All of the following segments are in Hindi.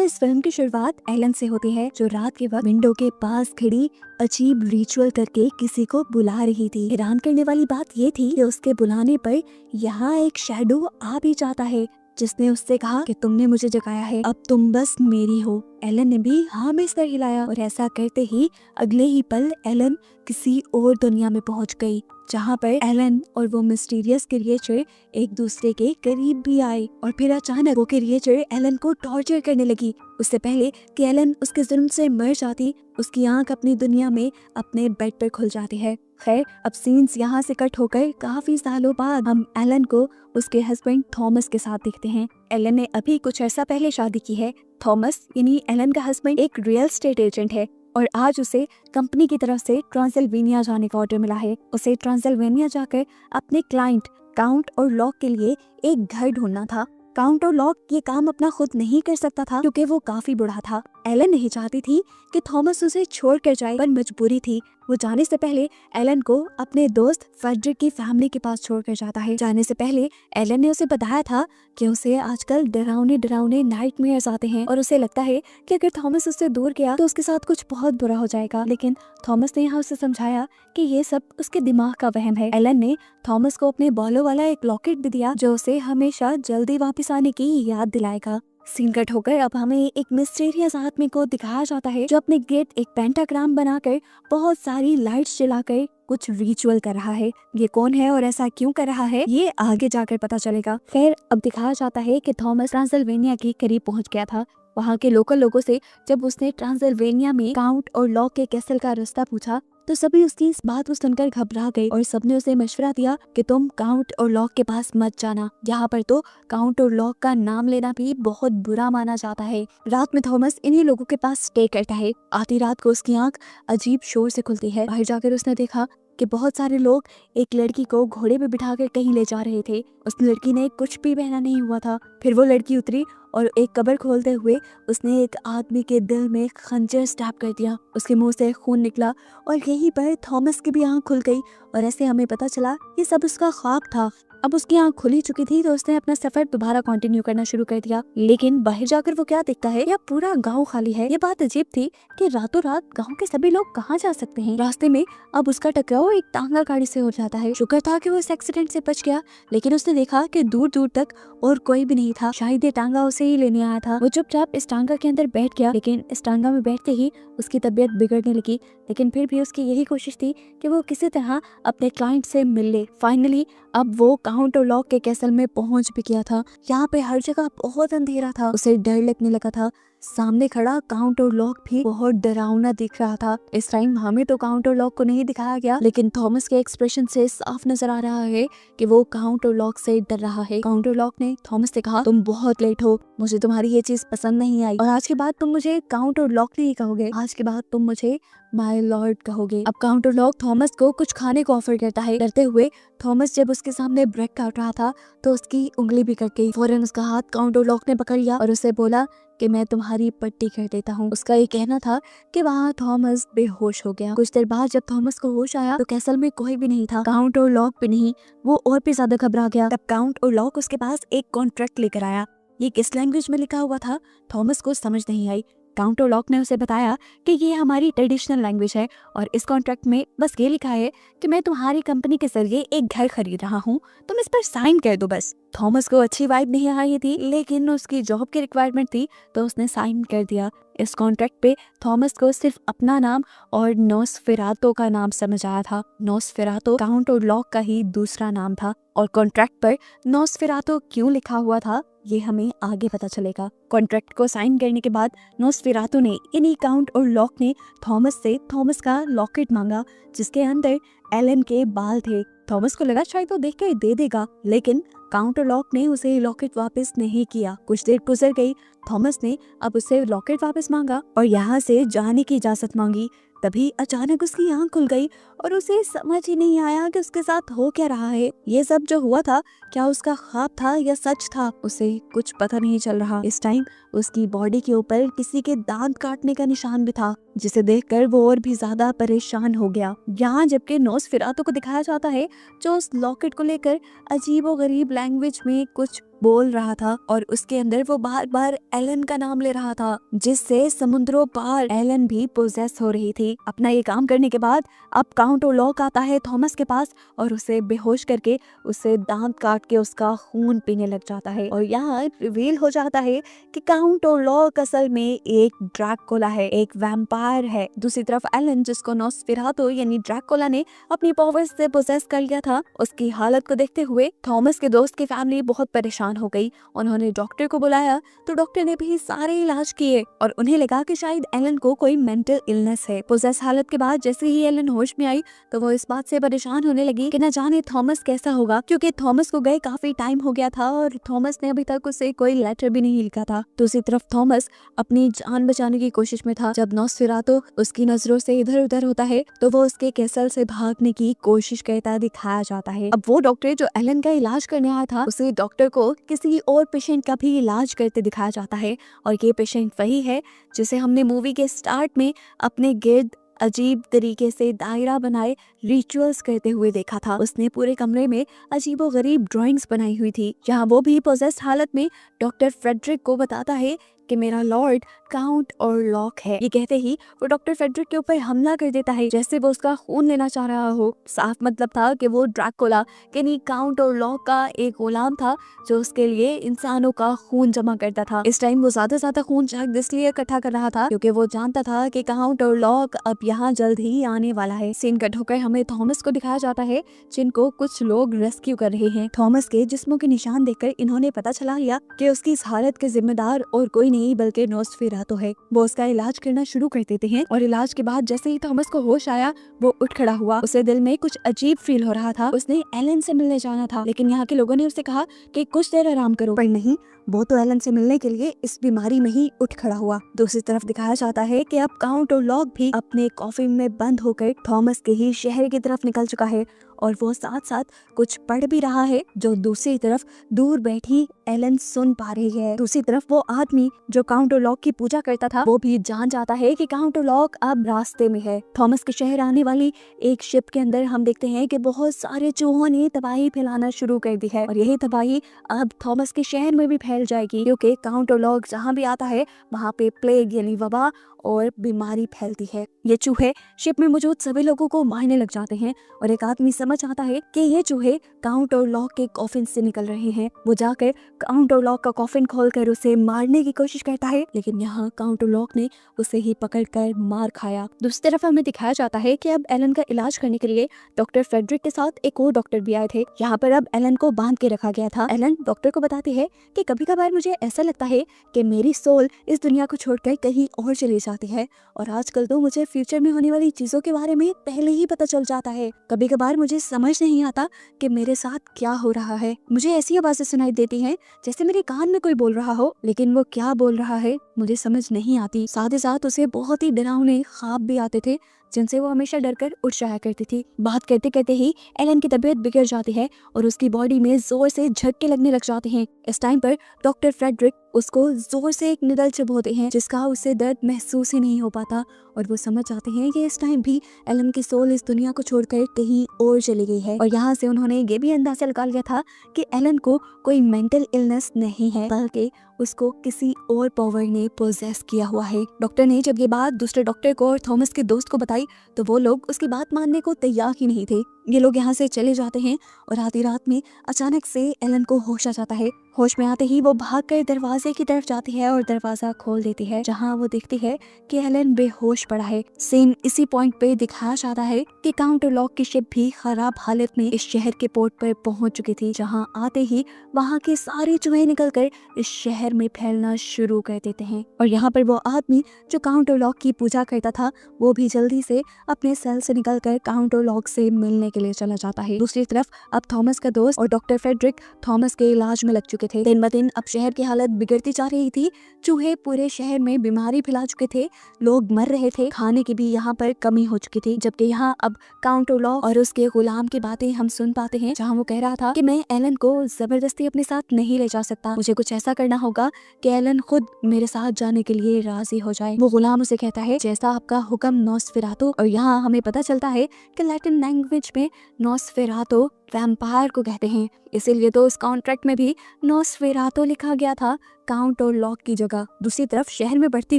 दोस्तों, इस फिल्म की शुरुआत एलन से होती है, जो रात के वक्त विंडो के पास खड़ी अजीब रिचुअल करके किसी को बुला रही थी। हैरान करने वाली बात ये थी कि उसके बुलाने पर यहाँ एक शैडो आ भी जाता है, जिसने उससे कहा कि तुमने मुझे जगाया है, अब तुम बस मेरी हो। एलन ने भी हाँ में सर हिलाया और ऐसा करते ही अगले ही पल एलन किसी और दुनिया में पहुंच गई, जहाँ पर एलन और वो मिस्टीरियस क्रिएचर एक दूसरे के करीब भी आए। और फिर अचानक वो क्रिएचर एलन को टॉर्चर करने लगी। उससे पहले कि एलन उसके जुर्म से मर जाती, उसकी आंख अपनी दुनिया में अपने बेड पर खुल जाती है। खैर, अब सीन्स यहाँ से कट होकर काफी सालों बाद हम एलन को उसके हस्बैंड थॉमस के साथ देखते हैं। एलन ने अभी कुछ अर्सा पहले शादी की है। थॉमस यानी एलन का हस्बैंड एक रियल एस्टेट एजेंट है और आज उसे कंपनी की तरफ से ट्रांसिल्वेनिया जाने का ऑर्डर मिला है। उसे ट्रांसिल्वेनिया जाकर अपने क्लाइंट काउंट और लॉक के लिए एक घर ढूंढना था। काउंट और लॉक ये काम अपना खुद नहीं कर सकता था, क्योंकि वो काफी बूढ़ा था। एलन नहीं चाहती थी कि थॉमस उसे छोड़कर जाए, पर मजबूरी थी। वो जाने से पहले एलन को अपने दोस्त फ्रेडरिक की फैमिली के पास छोड़कर जाता है। जाने से पहले एलन ने उसे बताया था कि उसे आजकल डरावने नाइटमेयर्स आते हैं और उसे लगता है कि अगर थॉमस उससे दूर गया तो उसके साथ कुछ बहुत बुरा हो जाएगा। लेकिन थॉमस ने यहाँ उसे समझाया कि ये सब उसके दिमाग का वहम है। एलन ने थॉमस को अपने बालों वाला एक लॉकेट भी दिया, जो उसे हमेशा जल्दी वापस आने की याद दिलाएगा। सीन कट होकर अब हमें एक मिस्टीरियस आदमी को दिखाया जाता है, जो अपने गेट एक पेंटाग्राम बनाकर बहुत सारी लाइट्स जलाकर कुछ रिचुअल कर रहा है। ये कौन है और ऐसा क्यों कर रहा है, ये आगे जाकर पता चलेगा। खैर, अब दिखाया जाता है कि थॉमस ट्रांसिल्वेनिया के करीब पहुंच गया था। वहाँ के लोकल लोगों से जब उसने ट्रांसिल्वेनिया में काउंट और लॉक के कैसल का रास्ता पूछा, तो सभी उसकी इस बात को सुनकर घबरा गए और सबने उसे मशवरा दिया कि तुम काउंट और लॉक के पास मत जाना। यहाँ पर तो काउंट और लॉक का नाम लेना भी बहुत बुरा माना जाता है। रात में थॉमस इन्हीं लोगों के पास स्टे करता है। आधी रात को उसकी आंख अजीब शोर से खुलती है। बाहर जाकर उसने देखा कि बहुत सारे लोग एक लड़की को घोड़े पे बिठाकर कहीं ले जा रहे थे। उस लड़की ने कुछ भी पहना नहीं हुआ था। फिर वो लड़की उतरी और एक कब्र खोलते हुए उसने एक आदमी के दिल में खंजर स्टैब कर दिया। उसके मुंह से खून निकला और यहीं पर थॉमस की भी आंख खुल गई और ऐसे हमें पता चला ये सब उसका ख्वाब था। अब उसकी आंख खुली चुकी थी, तो उसने अपना सफर दोबारा कंटिन्यू करना शुरू कर दिया। लेकिन बाहर जाकर वो क्या देखता है, या पूरा गांव खाली है। ये बात अजीब थी कि रातों रात गांव के सभी लोग कहाँ जा सकते हैं। रास्ते में अब उसका टकराव एक टांगा गाड़ी से हो जाता है। शुक्र था कि वो इस एक्सीडेंट से बच गया, लेकिन उसने देखा कि दूर दूर तक और कोई भी नहीं था। शायद ये टांगा उसे ही लेने आया था। वो चुपचाप इस टांगा के अंदर बैठ गया, लेकिन इस टांगा में बैठते ही उसकी तबीयत बिगड़ने लगी। लेकिन फिर भी उसकी यही कोशिश थी कि वो किसी तरह अपने क्लाइंट से मिल ले। फाइनली अब वो काउंट और लॉक के कैसल में पहुंच भी गया था। यहाँ पे हर जगह बहुत अंधेरा था। उसे डर लगने लगा था। सामने खड़ा काउंट और लॉक भी बहुत डरावना दिख रहा था। इस टाइम हमें तो काउंट और लॉक को नहीं दिखाया गया, लेकिन थॉमस के एक्सप्रेशन से साफ नजर आ रहा है कि वो काउंट और लॉक से डर रहा है। काउंट और लॉक ने थॉमस से कहा, तुम बहुत लेट हो, मुझे तुम्हारी ये चीज पसंद नहीं आई और आज के बाद तुम मुझे काउंट और लॉक नहीं कहोगे, आज के बाद तुम मुझे माय लॉर्ड कहोगे। अब काउंट और लॉक थॉमस को कुछ खाने को ऑफर करता है। डरते हुए थॉमस जब उसके सामने ब्रेड काट रहा था तो उसकी उंगली भी कट गई। फौरन उसका हाथ काउंट और लॉक ने पकड़ लिया और उसे बोला कि मैं तुम्हारी पट्टी कर देता हूँ। उसका ये कहना था कि वहाँ थॉमस बेहोश हो गया। कुछ देर बाद जब थॉमस को होश आया तो कैसल में कोई भी नहीं था, काउंट और लॉक भी नहीं। वो और भी ज्यादा घबरा गया। तब काउंट और लॉक उसके पास एक कॉन्ट्रैक्ट लेकर आया। ये किस लैंग्वेज में लिखा हुआ था थॉमस को समझ नहीं आई। काउंट और लॉक ने उसे बताया कि ये हमारी ट्रेडिशनल लैंग्वेज है और इस कॉन्ट्रैक्ट में बस ये लिखा है कि मैं तुम्हारी कंपनी के जरिए एक घर खरीद रहा हूँ, तुम इस पर साइन कर दो बस। थॉमस को अच्छी वाइब नहीं आई थी, लेकिन उसकी जॉब की रिक्वायरमेंट थी, तो उसने साइन कर दिया। इस कॉन्ट्रैक्ट पे थॉमस को सिर्फ अपना नाम और नोस्फेरातो का नाम समझ आया था। नोस्फेरातो काउंट और लॉक का ही दूसरा नाम था और कॉन्ट्रैक्ट पर नोस्फेरातो क्यों लिखा हुआ था ये हमें आगे पता चलेगा। कॉन्ट्रैक्ट को साइन करने के बाद नोस्फेरातो ने इन्हीं काउंट और लॉक ने थॉमस से थॉमस का लॉकेट मांगा, जिसके अंदर एलन के बाल थे। थॉमस को लगा शायद वो देख कर दे देगा, लेकिन काउंट और लॉक ने उसे लॉकेट वापस नहीं किया। कुछ देर गुजर गई, थॉमस ने अब उसे लॉकेट वापस मांगा और यहाँ से जाने की इजाजत मांगी। तभी अचानक उसकी आंख खुल गई और उसे समझ ही नहीं आया कि उसके साथ हो क्या रहा है। ये सब जो हुआ था क्या उसका ख्वाब था या सच था, उसे कुछ पता नहीं चल रहा। इस टाइम उसकी बॉडी के ऊपर किसी के दांत काटने का निशान भी था, जिसे देखकर वो और भी ज्यादा परेशान हो गया। यहाँ जबकि नोस्फेरातु को दिखाया जाता है जो उस लॉकेट को लेकर अजीबोगरीब लैंग्वेज में कुछ बोल रहा था और उसके अंदर वो बार बार एलन का नाम ले रहा था, जिससे समुद्रों पार एलन भी पोजेस हो रही थी। अपना ये काम करने के बाद अब काउंट ओरलॉक आता है थॉमस के पास और उसे बेहोश करके उसे दांत काट के उसका खून पीने लग जाता है। और यहाँ रिवील हो जाता है कि काउंट ओरलॉक असल में एक ड्रैकुला है, एक वैम्पायर है। दूसरी तरफ एलन, जिसको नोस्फेरातु यानी ड्रैकुला ने अपनी पावर्स से पोजेस कर लिया था, उसकी हालत को देखते हुए थॉमस के दोस्त की फैमिली बहुत परेशान हो गई। उन्होंने डॉक्टर को बुलाया तो डॉक्टर ने भी सारे इलाज किए और उन्हें लगा कि शायद एलन को कोई मेंटल इलनेस है। पोजेस हालत के बाद जैसे ही एलन होश में आई तो वो इस बात से परेशान होने लगी कि न जाने थॉमस कैसा होगा, क्योंकि थॉमस को गए काफी टाइम हो गया था और थॉमस ने अभी तक उसे कोई लेटर भी नहीं लिखा था। दूसरी तरफ थॉमस अपनी जान बचाने की कोशिश में था। जब नोस्फेरातु उसकी नजरों से इधर उधर होता है तो वो उसके कैसल से भागने की कोशिश करता दिखाया जाता है। अब वो डॉक्टर जो एलन का इलाज करने आया था, उसे डॉक्टर को किसी और पेशेंट का भी इलाज करते दिखाया जाता है और ये पेशेंट वही है जिसे हमने मूवी के स्टार्ट में अपने गिर्द अजीब तरीके से दायरा बनाए रिचुअल्स करते हुए देखा था। उसने पूरे कमरे में अजीबोगरीब ड्राइंग्स बनाई हुई थी। यहाँ वो भी पोजेस्ड हालत में डॉक्टर फ्रेडरिक को बताता है कि मेरा लॉर्ड काउंट ओरलॉक है। ये कहते ही वो डॉक्टर फ्रेडरिक के ऊपर हमला कर देता है, जैसे वो उसका खून लेना चाह रहा हो। साफ मतलब था कि वो ड्रैकुला यानी काउंट ओरलॉक का एक गुलाम था जो उसके लिए इंसानों का खून जमा करता था। इस टाइम वो ज्यादा खून शायद इसलिए इकट्ठा कर रहा था क्योंकि वो जानता था कि काउंट ओरलॉक अब यहाँ जल्द ही आने वाला है। सीन कट होकर हमें थॉमस को दिखाया जाता है, जिनको कुछ लोग रेस्क्यू कर रहे हैं। थॉमस के जिस्मों के निशान देखकर इन्होंने पता चला लिया कि उसकी इस हालत के जिम्मेदार और कोई नहीं बल्कि नोस्फेरातु है। वो उसका इलाज करना शुरू कर देते हैं और इलाज के बाद जैसे ही थॉमस को होश आया वो उठ खड़ा हुआ। उसे दिल में कुछ अजीब फील हो रहा था। उसने एलन से मिलने जाना था, लेकिन यहाँ के लोगों ने उसे कहा कि कुछ देर आराम करो, पर नहीं, वो तो एलन से मिलने के लिए इस बीमारी में ही उठ खड़ा हुआ। दूसरी तरफ दिखाया जाता है कि अब काउंट ओरलॉक भी अपने कॉफिन में बंद होकर थॉमस के ही शहर की तरफ निकल चुका है और वो साथ साथ कुछ पढ़ भी रहा है जो दूसरी तरफ दूर बैठी एलन सुन पा रही है। दूसरी तरफ वो आदमी जो काउंट ओरलॉक की पूजा करता था वो भी जान जाता है कि काउंट ओरलॉक अब रास्ते में है। थॉमस के शहर आने वाली एक शिप के अंदर हम देखते हैं कि बहुत सारे चूहों ने तबाही फैलाना शुरू कर दी है और यही तबाही अब थॉमस के शहर में भी फैल जाएगी, क्योंकि काउंट ओरलॉक जहाँ भी आता है वहाँ पे प्लेग यानी वबा और बीमारी फैलती है। ये चूहे शिप में मौजूद सभी लोगों को मारने लग जाते हैं और एक आदमी समझ आता है कि ये चूहे काउंट ओरलॉक के कॉफिन से निकल रहे हैं। वो जाकर काउंट ओरलॉक का कॉफिन खोलकर उसे मारने की कोशिश करता है, लेकिन यहाँ काउंट ओरलॉक ने उसे ही पकड़कर मार खाया। दूसरी तरफ हमें दिखाया जाता है कि अब एलन का इलाज करने के लिए डॉक्टर फ्रेडरिक के साथ एक और डॉक्टर भी आए थे। यहाँ पर अब एलन को बांध के रखा गया था। एलन डॉक्टर को बताती है कि कभी कभार मुझे ऐसा लगता है कि मेरी सोल इस दुनिया को छोड़कर कहीं और चली जाती है और आजकल तो मुझे फ्यूचर में होने वाली चीजों के बारे में पहले ही पता चल जाता है। कभी कभार मुझे समझ नहीं आता कि मेरे साथ क्या हो रहा है। मुझे ऐसी आवाजें सुनाई देती हैं जैसे मेरे कान में कोई बोल रहा हो, लेकिन वो क्या बोल रहा है मुझे समझ नहीं आती। साथ ही साथ उसे बहुत ही डरावने ख्वाब भी आते थे जिनसे वो हमेशा डरकर उठ जाया करती थी। बात करते करते ही एलन की तबीयत बिगड़ जाती है और उसकी बॉडी में जोर से झटके लगने लग जाते हैं। इस टाइम पर डॉक्टर फ्रेडरिक उसको जोर से एक निडल चुभोते हैं जिसका उसे दर्द महसूस ही नहीं हो पाता और वो समझ जाते हैं कि इस टाइम भी एलन की सोल इस दुनिया को छोड़कर कहीं और चली गई है। और यहाँ से उन्होंने ये भी अंदाजा लगा लिया था कि एलन को कोई मेंटल इलनेस नहीं है, बल्कि उसको किसी और पावर ने पोजेस किया हुआ है। डॉक्टर ने जब ये बात दूसरे डॉक्टर को और थॉमस के दोस्त को बताई तो वो लोग उसकी बात मानने को तैयार ही नहीं थे। ये लोग यहाँ से चले जाते हैं और आधी रात में अचानक से एलन को होश आ जाता है। होश में आते ही वो भागकर दरवाजे की तरफ जाती है और दरवाजा खोल देती है, जहाँ वो देखती है कि एलन बेहोश पड़ा है। सीन इसी पॉइंट पे दिखाया जाता है कि काउंट ओरलॉक की शिप भी खराब हालत में इस शहर के पोर्ट पर पहुंच चुकी थी, जहाँ आते ही वहाँ के सारे चूहे निकलकर इस शहर में फैलना शुरू कर देते हैं। और यहाँ पर वो आदमी जो काउंट ओरलॉक की पूजा करता था वो भी जल्दी से अपने सेल से निकलकर काउंट ओरलॉक से मिलने के के लिए चला जाता है। दूसरी तरफ अब थॉमस का दोस्त और डॉक्टर फ्रेडरिक थॉमस के इलाज में लग चुके थे। दिन ब दिन अब शहर की हालत बिगड़ती जा रही थी। चूहे पूरे शहर में बीमारी फैला चुके थे, लोग मर रहे थे, खाने की भी यहाँ पर कमी हो चुकी थी। जबकि यहाँ अब काउंट ओलॉफ और उसके गुलाम की बातें हम सुन पाते हैं, जहाँ वो कह रहा था कि मैं एलन को जबरदस्ती अपने साथ नहीं ले जा सकता, मुझे कुछ ऐसा करना होगा कि एलन खुद मेरे साथ जाने के लिए राजी हो जाए। वो गुलाम उसे कहता है जैसा आपका हुक्म नॉसफेरातो। और यहाँ हमें पता चलता है कि लैटिन लैंग्वेज में नॉसफेरातो वैम्पायर को कहते हैं, इसीलिए तो उस कॉन्ट्रैक्ट में भी नॉसफेरातो लिखा गया था काउंट और लॉक की जगह। दूसरी तरफ शहर में बढ़ती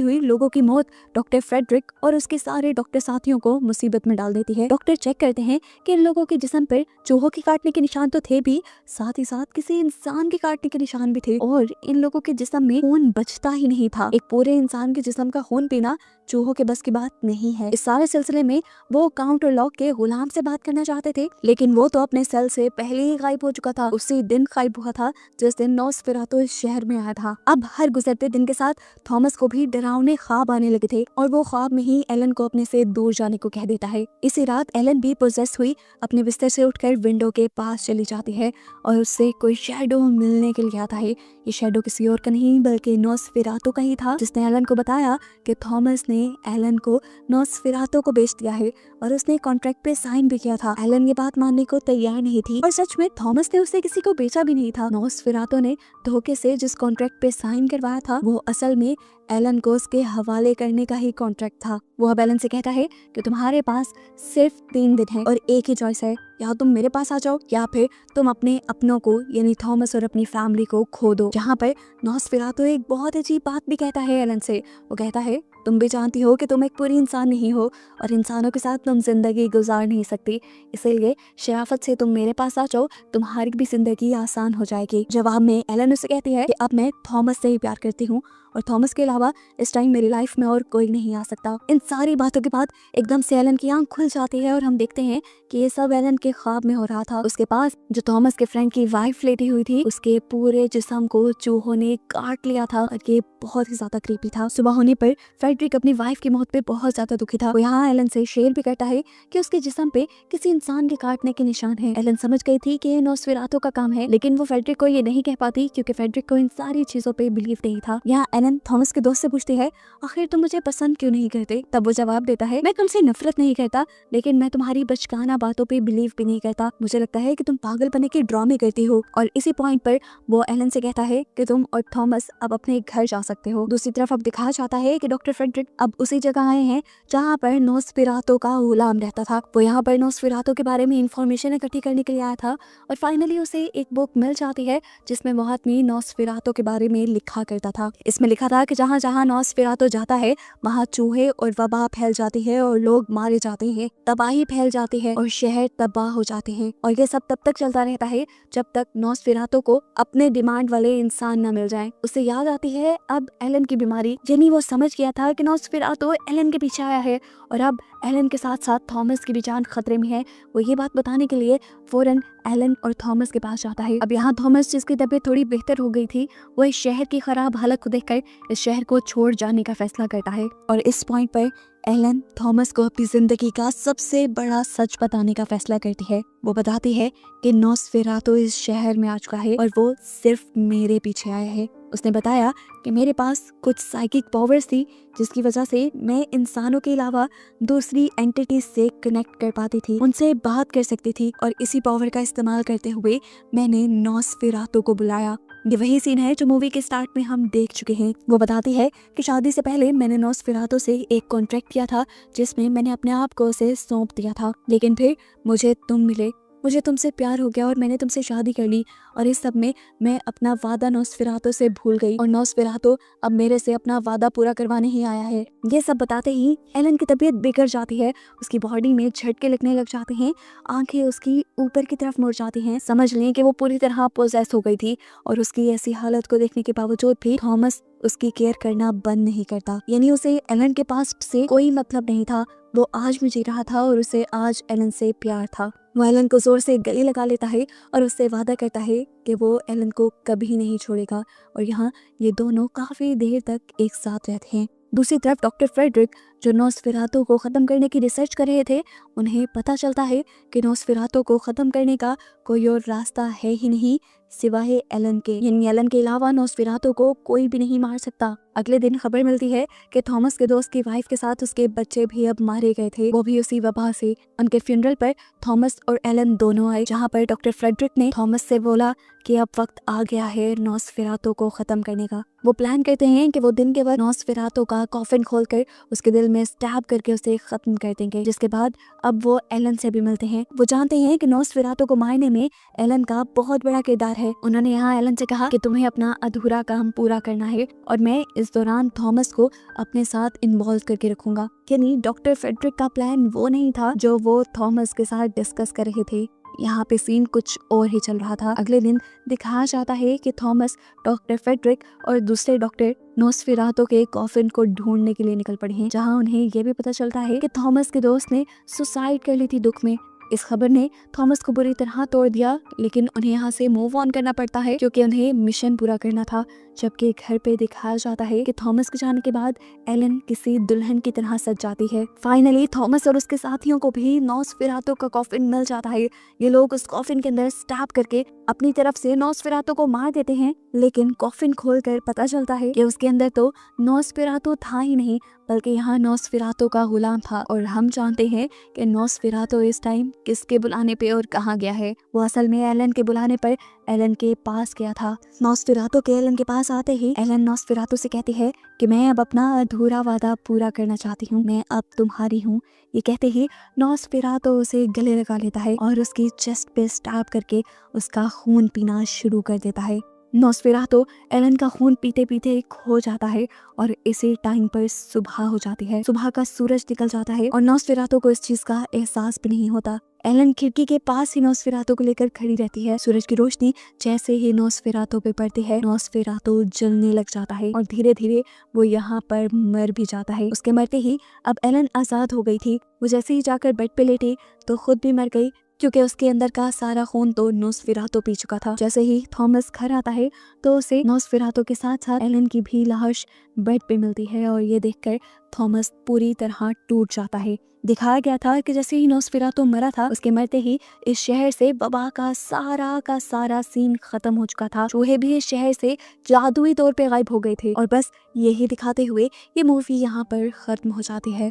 हुई लोगों की मौत डॉक्टर फ्रेडरिक और उसके सारे डॉक्टर साथियों को मुसीबत में डाल देती है। डॉक्टर चेक करते हैं कि इन लोगों के जिस्म पर चूहों के काटने के निशान तो थे भी, साथ ही साथ किसी इंसान के काटने के निशान भी थे, और इन लोगों के जिस्म में खून बचता ही नहीं था। एक पूरे इंसान के जिस्म का खून पीना चूहों के बस की बात नहीं है। इस सारे सिलसिले में वो काउंट और लॉक के गुलाम से बात करना चाहते थे, लेकिन वो तो अपने सेल से पहले ही गायब हो चुका था। उसी दिन गायब हुआ था जिस दिन नॉसफेरातो इस शहर में आया था। अब हर गुजरते दिन के साथ थॉमस को भी डरावने ख्वाब आने लगे थे, और वो ख्वाब में ही एलन को अपने से दूर जाने को कह देता है। इसी रात एलन भी पोजेस हुई अपने बिस्तर से उठकर विंडो के पास चली जाती है और उससे कोई शैडो मिलने के लिए आता है। ये शैडो किसी और का नहीं बल्कि नॉसफेरातो का ही था, जिसने एलन को बताया कि थॉमस ने एलन को नॉसफेरातो को बेच दिया है और उसने कॉन्ट्रैक्ट पे साइन भी किया था। एलन ये बात मानने को तैयार नहीं थी, और सच में थॉमस ने उसे किसी को बेचा भी नहीं था। नॉसफेरातो ने धोखे से जिस कॉन्ट्रैक्ट पे साइन करवाया था वो असल में एलन को उसके हवाले करने का ही कॉन्ट्रैक्ट था। वो अब एलन से कहता है कि तुम्हारे पास सिर्फ 3 दिन है और एक ही चॉइस है, या तुम मेरे पास आ जाओ या फिर तुम अपने अपनों को यानी थॉमस और अपनी फैमिली को खो दो। जहाँ पर नॉसफेरातो एक बहुत अजीब बात भी कहता है एलन से। वो कहता है तुम भी जानती हो कि तुम एक पूरी इंसान नहीं हो और इंसानों के साथ तुम जिंदगी गुजार नहीं सकती, इसीलिए शराफत से तुम मेरे पास आ जाओ, तुम्हारी भी जिंदगी आसान हो जाएगी। जवाब में एलन उसे कहती है कि अब मैं थॉमस से ही प्यार करती हूँ और थॉमस के अलावा इस टाइम मेरी लाइफ में और कोई नहीं आ सकता। इन सारी बातों के बाद एकदम से एलन की आंख खुल जाती है और हम देखते हैं कि ये सब एलन के ख्वाब में हो रहा था। उसके पास जो थॉमस के फ्रेंड की वाइफ लेटी हुई थी, उसके पूरे जिस्म को चूहों ने काट लिया था और ये बहुत ही ज्यादा क्रीपी था। सुबह होने पर फ्रेडरिक अपनी वाइफ की मौत पे बहुत ज्यादा दुखी था। वो यहाँ एलन से शेयर भी करता है कि उसके जिस्म पे किसी इंसान के काटने के निशान है। एलन समझ गई थी कि ये नॉसफेरातो का काम है, लेकिन वो फ्रेडरिक को ये नहीं कह पाती क्योंकि फ्रेडरिक को इन सारी चीजों पे बिलीव नहीं था। यहाँ एलन थॉमस के दोस्त से पूछती है आखिर तुम मुझे पसंद क्यों नहीं करते? तब वो जवाब देता है मैं तुमसे नफरत नहीं करता, लेकिन मैं तुम्हारी बचकाना बातों पे बिलीव भी नहीं करता। मुझे लगता है कि तुम पागलपने के ड्रामे करती हो। और इसी पॉइंट पर वो एलन से कहता है कि तुम और थॉमस अब अपने घर जा सकते हो। दूसरी तरफ अब दिखाया जाता है कि डॉक्टर फ्रेडरिक अब उसी जगह आए हैं जहाँ पर नॉसफेरातो का गुलाम रहता था। वो यहाँ पर नॉसफेरातो के बारे में इंफॉर्मेशन इकट्ठी करने के लिए आया था और फाइनली उसे एक बुक मिल जाती है जिसमें महात्मी नॉसफेरातो के बारे में लिखा करता था। इसमें लिखा था कि जहाँ जहाँ नॉसफेरातो जाता है वहाँ चूहे और वबा फैल जाती है और लोग मारे जाते हैं, तबाही फैल जाती है और शहर तबाह हो जाते हैं। और ये सब तब तक चलता रहता है जब तक नॉसफेरातो को अपने डिमांड वाले इंसान न मिल जाए। उसे याद आती है अब एलन की बीमारी, यानी वो समझ गया था कि नॉसफेरातो एलन के पीछे आया है और अब एलन के साथ साथ थॉमस की भी जान खतरे में है। वो ये बात बताने के लिए फौरन एलन और थॉमस के पास जाता है। अब यहाँ थॉमस जिसकी तबीयत थोड़ी बेहतर हो गई थी, वो इस शहर की खराब हालत को देखकर इस शहर को छोड़ जाने का फैसला करता है। और इस पॉइंट पर एलन थॉमस को अपनी जिंदगी का सबसे बड़ा सच बताने का फैसला करती है। वो बताती है कि नॉसफेरातो इस शहर में आ चुका है और वो सिर्फ मेरे पीछे आया है। उसने बताया कि मेरे पास कुछ साइकिक पावर्स थी जिसकी वजह से मैं इंसानों के अलावा दूसरी एंटिटीज से कनेक्ट कर पाती थी, उनसे बात कर सकती थी, और इसी पावर का इस्तेमाल करते हुए मैंने नॉसफेरातो को बुलाया। ये वही सीन है जो मूवी के स्टार्ट में हम देख चुके हैं। वो बताती है कि शादी से पहले मैंने नॉसफेरातो से एक कॉन्ट्रैक्ट किया था जिसमें मैंने अपने आप को उसे सौंप दिया था, लेकिन फिर मुझे तुम मिले, मुझे तुमसे प्यार हो गया और मैंने तुमसे शादी कर ली, और इस सब में मैं अपना वादा नॉसफेरातो से भूल गई और नॉसफेरातो अब मेरे से अपना वादा पूरा करवाने ही आया है। ये सब बताते ही एलन की तबीयत बिगड़ जाती है, उसकी बॉडी में झटके लगने लग जाते हैं, आंखें उसकी ऊपर की तरफ मुड़ जाती हैं। समझ लें कि वो पूरी तरह पोजेस हो गई थी और उसकी ऐसी हालत को देखने के बावजूद भी थॉमस उसकी केयर करना बंद नहीं करता, यानी उसे एलन के पास से कोई मतलब नहीं था। वो आज भी जी रहा था और उसे आज एलन से प्यार था। वो एलन को जोर से गले लगा लेता है और उससे वादा करता है कि वो एलन को कभी नहीं छोड़ेगा। और यहाँ ये दोनों काफी देर तक एक साथ रहते हैं। दूसरी तरफ डॉक्टर फ्रेडरिक, जो नॉस्फेरातु को ख़त्म करने की रिसर्च कर रहे थे, उन्हें पता चलता है कि नॉस्फेरातु को ख़त्म करने का कोई और रास्ता है ही नहीं सिवाय एलन के। यानी एलन के अलावा नॉस्फेरातु को कोई भी नहीं मार सकता। अगले दिन खबर मिलती है कि थॉमस के दोस्त की वाइफ के साथ उसके बच्चे भी अब मारे गए थे, वो भी उसी वबा से। उनके फ्यूनरल पर थॉमस और एलन दोनों आए, जहाँ पर डॉक्टर फ्रेडरिक ने थॉमस से बोला कि अब वक्त आ गया है नॉस्फेरातु को ख़त्म करने का। वो प्लान करते हैं कि वो दिन के वक्त नॉस्फेरातु का कॉफिन खोलकर उसके दिल में स्टैब करके उसे ख़त्म कर देंगे, जिसके बाद अब वो एलन से भी मिलते हैं। वो जानते हैं कि नॉस्फेरातु को मारने में एलन का बहुत बड़ा किरदार है। उन्होंने यहाँ एलन से कहा कि तुम्हें अपना अधूरा काम पूरा करना है और मैं इस दौरान थॉमस को अपने साथ इन्वॉल्व करके रखूंगा। यानी डॉक्टर फ्रेडरिक का प्लान वो नहीं था जो वो थॉमस के साथ डिस्कस कर रहे थे। यहाँ पे सीन कुछ और ही चल रहा था। अगले दिन दिखाया जाता है कि थॉमस, डॉक्टर फ्रेडरिक और दूसरे डॉक्टर नॉस्फेरातु के कॉफिन को ढूंढने के लिए निकल पड़े हैं, जहाँ उन्हें ये भी पता चलता है कि थॉमस के दोस्त ने सुसाइड कर ली थी दुख में। इस खबर ने थॉमस को बुरी तरह तोड़ दिया, लेकिन उन्हें यहाँ से मूव ऑन करना पड़ता है क्योंकि उन्हें मिशन पूरा करना था। जबकि घर पे दिखाया जाता है कि थॉमस के जाने के बाद एलन किसी दुल्हन की तरह सज जाती है। फाइनली थॉमस और उसके साथियों को भी नॉस्फेरातु का कॉफिन मिल जाता है। ये लोग उस कॉफिन के अंदर स्टैब करके अपनी तरफ से नॉस्फेरातु को मार देते हैं, लेकिन कॉफिन खोलकर पता चलता है कि उसके अंदर तो नॉस्फेरातु था ही नहीं, बल्कि यहाँ नॉस्फेरातु का गुलाम था। और हम जानते हैं कि नॉस्फेरातु इस टाइम किसके बुलाने पे और कहाँ गया है। वो असल में एलन के बुलाने पर एलन के पास गया था। नॉस्फेरातु के एलन के पास आते ही एलन नॉस्फेरातु से कहती है कि मैं अब अपना अधूरा वादा पूरा करना चाहती हूँ, मैं अब तुम्हारी हूँ। ये कहते ही नॉस्फेरातु उसे गले लगा लेता है और उसकी चेस्ट पे स्टैब करके उसका खून पीना शुरू कर देता है। नॉस्फेरातु एलन का खून पीते पीते खो जाता है और इसी टाइम पर सुबह हो जाती है। सुबह का सूरज निकल जाता है और नॉस्फेरातु को इस चीज का एहसास भी नहीं होता। एलन खिड़की के पास ही नॉस्फेरातु को लेकर खड़ी रहती है। सूरज की रोशनी जैसे ही नॉस्फेरातु पे पड़ती है, नॉस्फेरातु जलने लग जाता है और धीरे धीरे वो यहाँ पर मर भी जाता है। उसके मरते ही अब एलन आजाद हो गई थी। वो जैसे ही जाकर बेड पे लेटी तो खुद भी मर गई, क्योंकि उसके अंदर का सारा खून तो नॉस्फेरातु पी चुका था। जैसे ही थॉमस घर आता है तो उसे नॉस्फेरातु के साथ साथ एलन की भी लाश बेड पे मिलती है और ये देखकर थॉमस पूरी तरह टूट जाता है। दिखाया गया था कि जैसे ही नॉस्फेरातु मरा था, उसके मरते ही इस शहर से वबा का सारा सीन खत्म हो चुका था। चूहे भी इस शहर से जादुई तौर पे गायब हो गए थे। और बस यही दिखाते हुए ये मूवी यहाँ पर खत्म हो जाती है।